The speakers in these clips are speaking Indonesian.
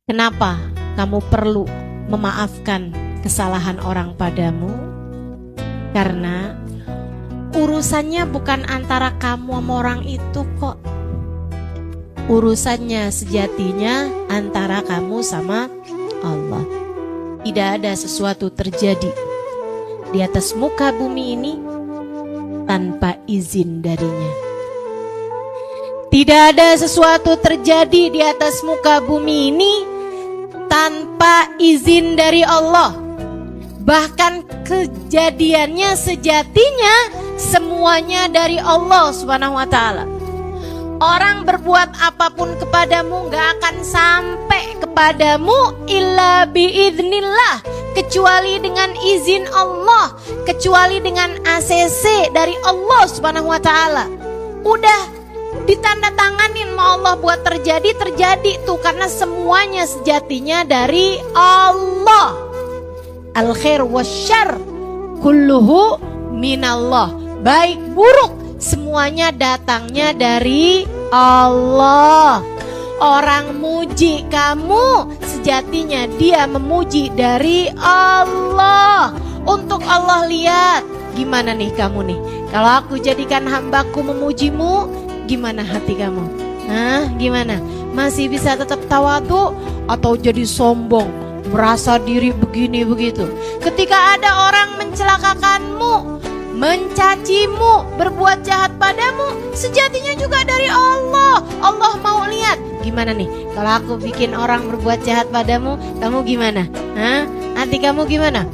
Kenapa kamu perlu memaafkan kesalahan orang padamu? Karena urusannya bukan antara kamu sama orang itu kok. Urusannya sejatinya antara kamu sama Allah. Tidak ada sesuatu terjadi di atas muka bumi ini tanpa izin darinya. Tidak ada sesuatu terjadi di atas muka bumi ini tanpa izin dari Allah. Bahkan kejadiannya sejatinya semuanya dari Allah Subhanahu wa ta'ala. Orang berbuat apapun kepadamu gak akan sampai kepadamu illa biiznillah, kecuali dengan izin Allah, kecuali dengan ACC dari Allah Subhanahu wa ta'ala. Udah ditandatanganin sama Allah buat terjadi tuh, karena semuanya sejatinya dari Allah. Al khair wasyarr kulluhu minallah. Baik buruk semuanya datangnya dari Allah. Orang muji kamu sejatinya dia memuji dari Allah. Untuk Allah lihat gimana nih kamu nih. Kalau aku jadikan hambaku memujimu, gimana hati kamu? Hah, gimana? Masih bisa tetap tawadu atau jadi sombong, merasa diri begini begitu? Ketika ada orang mencelakakanmu, mencacimu, berbuat jahat padamu, sejatinya juga dari Allah. Allah mau lihat gimana nih. Kalau aku bikin orang berbuat jahat padamu, kamu gimana? Hah? Hati kamu gimana?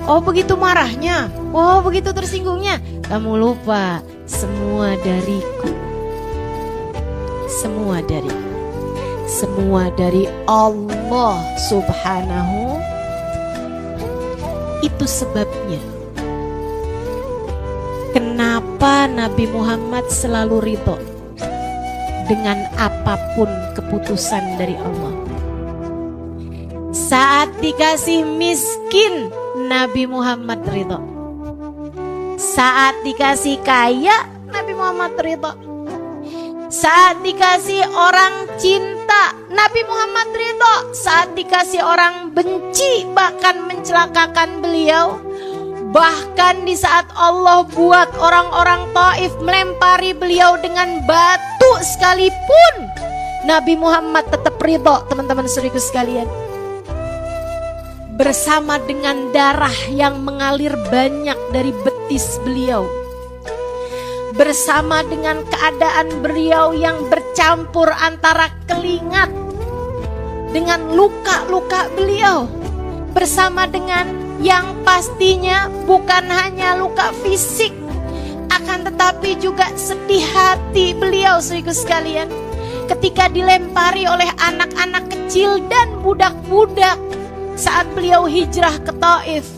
Oh begitu marahnya, oh begitu tersinggungnya. Kamu lupa semua dariku. Semua dariku. Semua dari Allah Subhanahu. Itu sebabnya kenapa Nabi Muhammad selalu ridho dengan apapun keputusan dari Allah. Saat dikasih miskin, Nabi Muhammad ridho. Saat dikasih kaya, Nabi Muhammad ridho. Saat dikasih orang cinta, Nabi Muhammad ridho. Saat dikasih orang benci, bahkan mencelakakan beliau. Bahkan di saat Allah buat orang-orang Taif melempari beliau dengan batu sekalipun, Nabi Muhammad tetap ridho, teman-teman saudaraku sekalian. Bersama dengan darah yang mengalir banyak dari betis beliau, bersama dengan keadaan beliau yang bercampur antara keringat dengan luka-luka beliau, bersama dengan yang pastinya bukan hanya luka fisik, akan tetapi juga sedih hati beliau, saudaraku sekalian, ketika dilempari oleh anak-anak kecil dan budak-budak saat beliau hijrah ke Taif.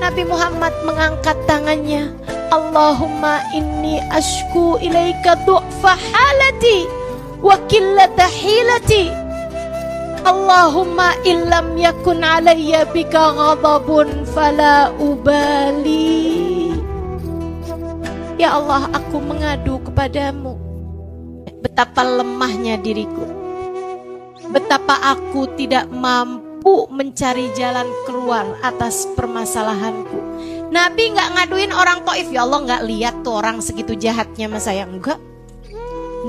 Nabi Muhammad mengangkat tangannya, Allahumma inni ashku ilaika du'fa halati wa qillata hilati. Allahumma illam yakun alayya bika ghadabun fala ubali. Ya Allah, aku mengadu kepadamu betapa lemahnya diriku, betapa aku tidak mampu mencari jalan keluar atas permasalahanku. Nabi gak ngaduin orang Taif, ya Allah gak lihat tuh orang segitu jahatnya sama saya, enggak.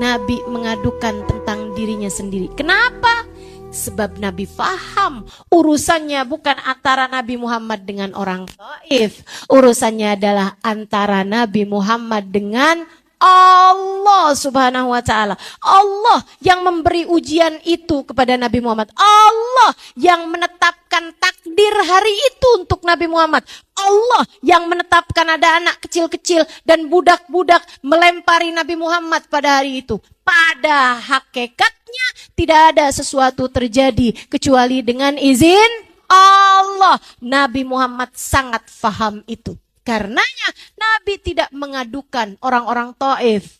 Nabi mengadukan tentang dirinya sendiri. Kenapa? Sebab Nabi faham urusannya bukan antara Nabi Muhammad dengan orang Taif. Urusannya adalah antara Nabi Muhammad dengan Allah Subhanahu wa ta'ala. Allah yang memberi ujian itu kepada Nabi Muhammad. Allah yang menetapkan takdir hari itu untuk Nabi Muhammad. Allah yang menetapkan ada anak kecil-kecil dan budak-budak melempari Nabi Muhammad pada hari itu. Pada hakikatnya tidak ada sesuatu terjadi kecuali dengan izin Allah. Nabi Muhammad sangat faham itu. Karenanya Nabi tidak mengadukan orang-orang Taif